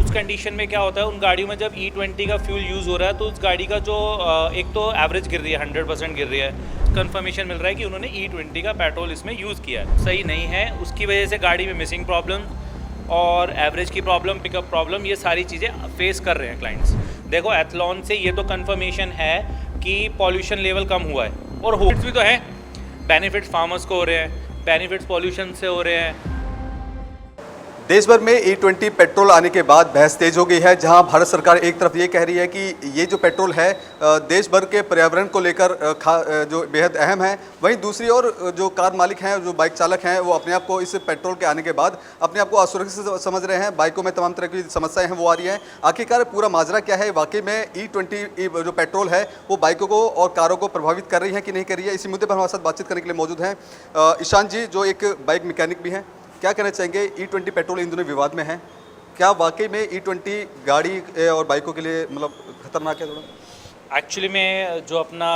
उस कंडीशन में क्या होता है, उन गाड़ियों में जब E20 का फ्यूल यूज़ हो रहा है तो उस गाड़ी का जो एक तो एवरेज गिर रही है, 100% गिर रही है। कंफर्मेशन मिल रहा है कि उन्होंने E20 का पेट्रोल इसमें यूज़ किया है, सही नहीं है। उसकी वजह से गाड़ी में मिसिंग प्रॉब्लम और एवरेज की प्रॉब्लम, पिकअप प्रॉब्लम, ये सारी चीज़ें फेस कर रहे हैं क्लाइंट्स। देखो, एथलॉन से ये तो कंफर्मेशन है कि पॉल्यूशन लेवल कम हुआ है और होप्स भी तो है। बेनिफिट्स फार्मर्स को हो रहे हैं, बेनिफिट्स पॉल्यूशन से हो रहे हैं। देश भर में E20 पेट्रोल आने के बाद बहस तेज हो गई है, जहां भारत सरकार एक तरफ ये कह रही है कि ये जो पेट्रोल है देश भर के पर्यावरण को लेकर जो बेहद अहम है, वहीं दूसरी ओर जो कार मालिक हैं, जो बाइक चालक हैं, वो अपने आप को इस पेट्रोल के आने के बाद अपने आप को असुरक्षित समझ रहे हैं। बाइकों में तमाम तरह की समस्याएं हैं वो आ रही हैं। आखिरकार पूरा माजरा क्या है? वाकई में E20 जो पेट्रोल है वो बाइकों को और कारों को प्रभावित कर रही है कि नहीं कर रही है? इसी मुद्दे पर हमारे साथ बातचीत करने के लिए मौजूद हैं ईशान जी, जो एक बाइक मैकेनिक भी हैं। क्या कहना चाहेंगे? E20 पेट्रोल इन दोनों विवाद में है, क्या वाकई में E20 गाड़ी और बाइकों के लिए मतलब खतरनाक है थोड़ा? एक्चुअली में जो अपना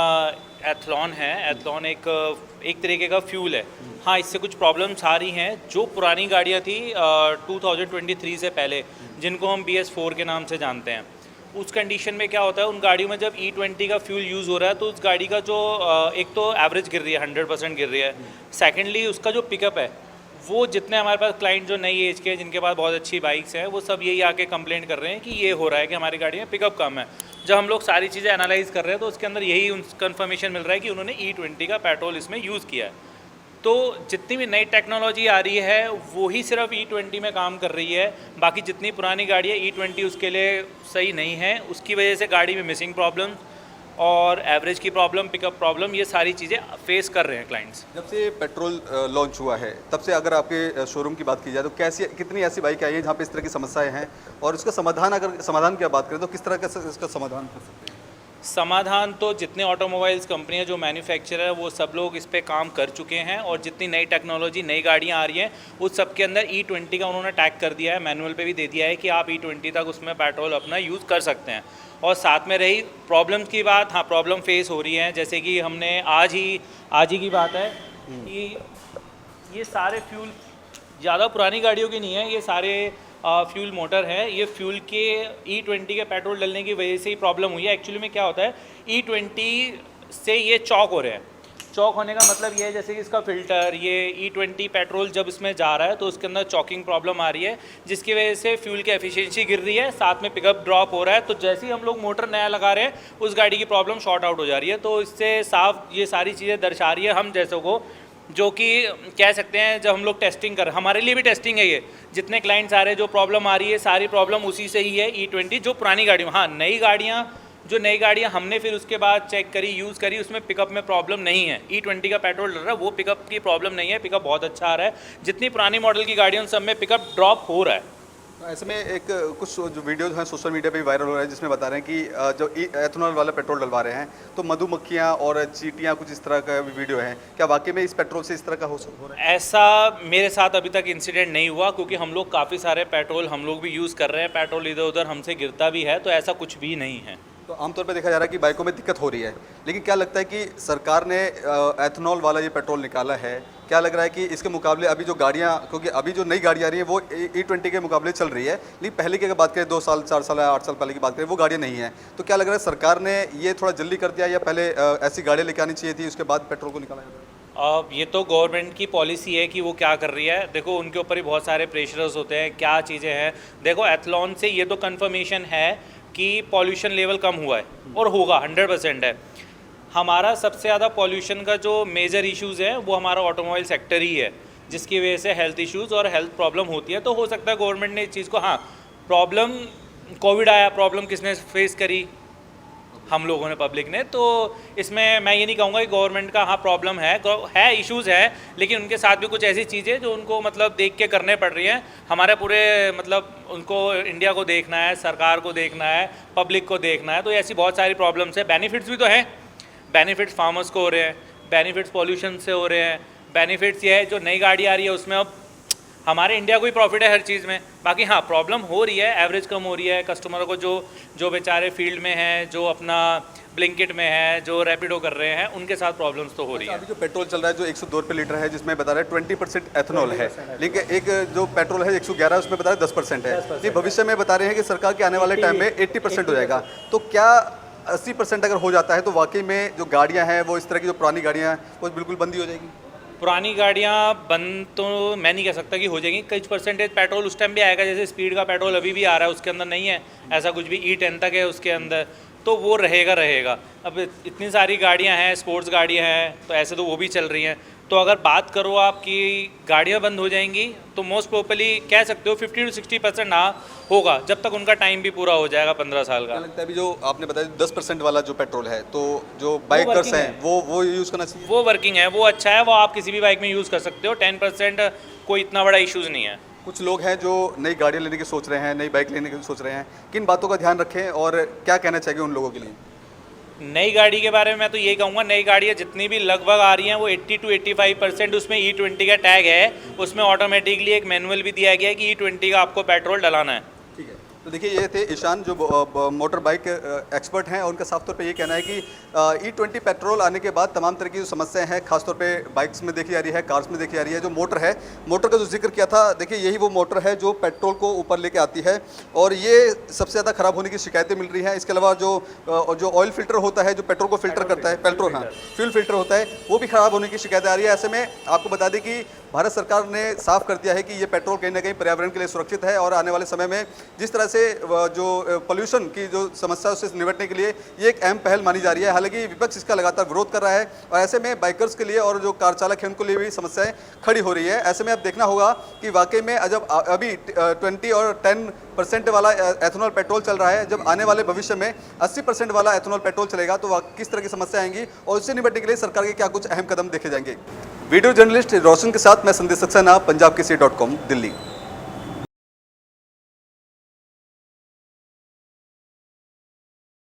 एथलॉन है, एथलॉन एक तरीके का फ्यूल है। हाँ, इससे कुछ प्रॉब्लम्स आ रही हैं। जो पुरानी गाड़ियाँ थी 2023 से पहले, जिनको हम BS4 के नाम से जानते हैं, उस कंडीशन में क्या होता है, उन गाड़ियों में जब E20 का फ्यूल यूज़ हो रहा है तो उस गाड़ी का जो एक तो एवरेज गिर रही है, 100% गिर रही है। सेकेंडली, उसका जो पिकअप है, वो जितने हमारे पास क्लाइंट जो नई एज के हैं, जिनके पास बहुत अच्छी बाइक्स हैं, वो सब यही आके कंप्लेंट कर रहे हैं कि ये हो रहा है कि हमारी गाड़ी में पिकअप कम है। जब हम लोग सारी चीज़ें एनालाइज कर रहे हैं तो उसके अंदर यही कंफर्मेशन मिल रहा है कि उन्होंने E20 का पेट्रोल इसमें यूज़ किया है। तो जितनी भी नई टेक्नोलॉजी आ रही है वो ही सिर्फ E20 में काम कर रही है। बाकी जितनी पुरानी गाड़ी है, E20 उसके लिए सही नहीं है। उसकी वजह से गाड़ी में मिसिंग प्रॉब्लम और एवरेज की प्रॉब्लम, पिकअप प्रॉब्लम, ये सारी चीज़ें फेस कर रहे हैं क्लाइंट्स। जब से पेट्रोल लॉन्च हुआ है तब से अगर आपके शोरूम की बात की जाए तो कितनी ऐसी बाइक आई है जहाँ पे इस तरह की समस्याएं हैं, और इसका समाधान, अगर समाधान की बात करें तो किस तरह का इसका समाधान कर सकते हैं? समाधान तो जितने ऑटोमोबाइल्स कंपनियां जो मैन्युफैक्चरर है वो सब लोग इस पे काम कर चुके हैं, और जितनी नई टेक्नोलॉजी, नई गाड़ियां आ रही हैं, उस सब के अंदर E20 का उन्होंने टैग कर दिया है, मैनुअल पे भी दे दिया है कि आप E20 तक उसमें पेट्रोल अपना यूज़ कर सकते हैं। और साथ में रही प्रॉब्लम्स की बात, हाँ, प्रॉब्लम फेस हो रही है। जैसे कि हमने आज ही की बात है कि ये सारे फ्यूल ज़्यादा पुरानी गाड़ियों के नहीं है, ये सारे फ्यूल मोटर है। ये फ्यूल के E20 के पेट्रोल डलने की वजह से ही प्रॉब्लम हुई है। एक्चुअली में क्या होता है, E20 से ये चॉक हो रहे हैं। चॉक होने का मतलब ये है, जैसे कि इसका फ़िल्टर, ये E20 पेट्रोल जब इसमें जा रहा है तो उसके अंदर चॉकिंग प्रॉब्लम आ रही है, जिसकी वजह से फ्यूल की एफिशिएंसी गिर रही है, साथ में पिकअप ड्रॉप हो रहा है। तो जैसे ही हम लोग मोटर नया लगा रहे हैं, उस गाड़ी की प्रॉब्लम शॉर्ट आउट हो जा रही है। तो इससे साफ ये सारी चीज़ें दर्शा रही है हम जैसों को, जो कि कह सकते हैं जब हम लोग टेस्टिंग कर, हमारे लिए भी टेस्टिंग है ये, जितने क्लाइंट्स आ रहे हैं, जो प्रॉब्लम आ रही है, सारी प्रॉब्लम उसी से ही है E20। जो पुरानी गाड़ियों, हाँ, नई गाड़ियाँ हमने फिर उसके बाद चेक करी, यूज़ करी, उसमें पिकअप में प्रॉब्लम नहीं है। E20 का पेट्रोल डल रहा है, वो पिकअप की प्रॉब्लम नहीं है, पिकअप बहुत अच्छा आ रहा है। जितनी पुरानी मॉडल की गाड़ियों सब में पिकअप ड्रॉप हो रहा है। ऐसे में एक कुछ जो वीडियोज हैं सोशल मीडिया पे भी वायरल हो रहा है, जिसमें बता रहे हैं कि जो एथेनॉल वाला पेट्रोल डलवा रहे हैं तो मधुमक्खियां और चींटियां, कुछ इस तरह का वीडियो है। क्या वाकई में इस पेट्रोल से इस तरह का हो रहा है? ऐसा मेरे साथ अभी तक इंसिडेंट नहीं हुआ, क्योंकि हम लोग काफ़ी सारे पेट्रोल हम लोग भी यूज़ कर रहे हैं, पेट्रोल इधर उधर हमसे गिरता भी है, तो ऐसा कुछ भी नहीं है। तो आमतौर पर देखा जा रहा है कि बाइकों में दिक्कत हो रही है, लेकिन क्या लगता है कि सरकार ने एथेनॉल वाला ये पेट्रोल निकाला है, क्या लग रहा है कि इसके मुकाबले अभी जो गाड़ियाँ, क्योंकि अभी जो नई गाड़ियाँ आ रही हैं वो E20 के मुकाबले चल रही है, लेकिन पहले की अगर बात करें 2 साल, 4 साल या 8 साल पहले की बात करें, वो गाड़ियाँ नहीं हैं, तो क्या लग रहा है सरकार ने ये थोड़ा जल्दी कर दिया, या पहले ऐसी गाड़ियाँ लेके आनी चाहिए थी, उसके बाद पेट्रोल को निकाला जाता? अब ये तो गवर्नमेंट की पॉलिसी है कि वो क्या कर रही है। देखो, उनके ऊपर ही बहुत सारे प्रेशर्स होते हैं, क्या चीज़ें हैं। देखो, एथलॉन से ये तो कंफर्मेशन है कि पॉल्यूशन लेवल कम हुआ है और होगा, 100% है। हमारा सबसे ज़्यादा पॉल्यूशन का जो मेजर इश्यूज़ है वो हमारा ऑटोमोबाइल सेक्टर ही है, जिसकी वजह से हेल्थ इश्यूज़ और हेल्थ प्रॉब्लम होती है। तो हो सकता है गवर्नमेंट ने इस चीज़ को, हाँ, प्रॉब्लम कोविड आया, प्रॉब्लम किसने फेस करी? हम लोगों ने, पब्लिक ने। तो इसमें मैं ये नहीं कहूँगा कि गवर्नमेंट का हाँ प्रॉब्लम है, इश्यूज़ है, लेकिन उनके साथ भी कुछ ऐसी चीज़ें जो उनको मतलब देख के करने पड़ रही हैं। हमारे पूरे मतलब उनको इंडिया को देखना है, सरकार को देखना है, पब्लिक को देखना है, तो ऐसी बहुत सारी प्रॉब्लम्स है। बेनिफिट्स भी तो हैं, बेनिफिट्स फार्मर्स को हो रहे हैं, बेनिफिट्स पॉल्यूशन से हो रहे हैं, बेनिफिट्स ये है जो नई गाड़ी आ रही है उसमें अब हमारे इंडिया को ही प्रॉफिट है हर चीज़ में। बाकी हाँ, प्रॉब्लम हो रही है, एवरेज कम हो रही है कस्टमरों को, जो बेचारे फील्ड में हैं, जो अपना ब्लिंकिट में है, जो रैपिडो कर रहे हैं, उनके साथ प्रॉब्लम्स तो हो रही है। अभी जो पेट्रोल चल रहा है जो 102 रुपये लीटर है, जिसमें बता रहे हैं 20% एथेनॉल है, लेकिन एक जो पेट्रोल है 111 उसमें बता रहे 10% है। ये भविष्य में बता रहे हैं कि सरकार के आने वाले टाइम में 80% हो जाएगा। तो क्या 80% अगर हो जाता है तो वाकई में जो गाड़ियाँ हैं वो इस तरह की जो पुरानी गाड़ियाँ हैं वो बिल्कुल बंद ही हो जाएगी? पुरानी गाड़ियाँ बंद तो मैं नहीं कह सकता कि हो जाएंगी, कुछ परसेंटेज पेट्रोल उस टाइम भी आएगा, जैसे स्पीड का पेट्रोल अभी भी आ रहा है, उसके अंदर नहीं है ऐसा कुछ भी, E10 तक है उसके अंदर, तो वो रहेगा। अब इतनी सारी गाड़ियाँ हैं, स्पोर्ट्स गाड़ियाँ हैं, तो ऐसे तो वो भी चल रही हैं। तो अगर बात करो आपकी गाड़ियाँ बंद हो जाएंगी तो मोस्ट प्रोबेबली कह सकते हो 50 to 60% हाँ होगा, जब तक उनका टाइम भी पूरा हो जाएगा 15 साल का। क्या लगता है अभी जो आपने बताया 10% वाला जो पेट्रोल है, तो जो बाइकर्स हैं वो यूज़ करना चाहिए? वो वर्किंग है, वो अच्छा है, वो आप किसी भी बाइक में यूज़ कर सकते हो। 10% कोई इतना बड़ा इश्यूज़ नहीं है। कुछ लोग हैं जो नई गाड़ी लेने की सोच रहे हैं, नई बाइक लेने की सोच रहे हैं, किन बातों का ध्यान रखें और क्या कहना चाहिए उन लोगों के लिए? नई गाड़ी के बारे में मैं तो यही कहूँगा, नई गाड़ियाँ जितनी भी लगभग आ रही हैं वो 80 to 85% उसमें E20 का टैग है, उसमें ऑटोमेटिकली एक मैनुअल भी दिया गया है कि E20 का आपको पेट्रोल डलाना है। ठीक है, तो देखिए ये थे ईशान जो मोटर बाइक एक्सपर्ट हैं, और उनका साफ तौर पे ये कहना है कि E20 पेट्रोल आने के बाद तमाम तरह की जो समस्याएं हैं खासतौर पे बाइक्स में देखी जा रही है, कार्स में देखी जा रही है। जो मोटर है, मोटर का जो जिक्र किया था, देखिए यही वो मोटर है जो पेट्रोल को ऊपर लेके आती है, और ये सबसे ज़्यादा ख़राब होने की शिकायतें मिल रही हैं। इसके अलावा जो ऑयल फिल्टर होता है, जो पेट्रोल को फिल्टर करता है, फ्यूल फिल्टर होता है, वो भी ख़राब होने की शिकायतें आ रही है। ऐसे में आपको बता दें कि भारत सरकार ने साफ कर दिया है कि ये पेट्रोल कहीं ना कहीं पर्यावरण के लिए सुरक्षित है, और आने वाले समय में जिस तरह से जो पोल्यूशन की जो समस्या है उससे निपटने के लिए ये एक अहम पहल मानी जा रही है। हालांकि विपक्ष इसका लगातार विरोध कर रहा है, और ऐसे में बाइकर्स के लिए और जो कार चालक हैं उनके लिए भी समस्याएं खड़ी हो रही है। ऐसे में अब देखना होगा कि वाकई में जब अभी 20 और 10% वाला एथेनॉल पेट्रोल चल रहा है, जब आने वाले भविष्य में 80% वाला एथेनॉल पेट्रोल चलेगा तो किस तरह की समस्या आएंगी, और उससे निपटने के लिए सरकार के क्या कुछ अहम कदम देखे जाएंगे। वीडियो जर्नलिस्ट रोशन के साथ मैं संदेश सक्सेना, पंजाब केसरी.com, दिल्ली।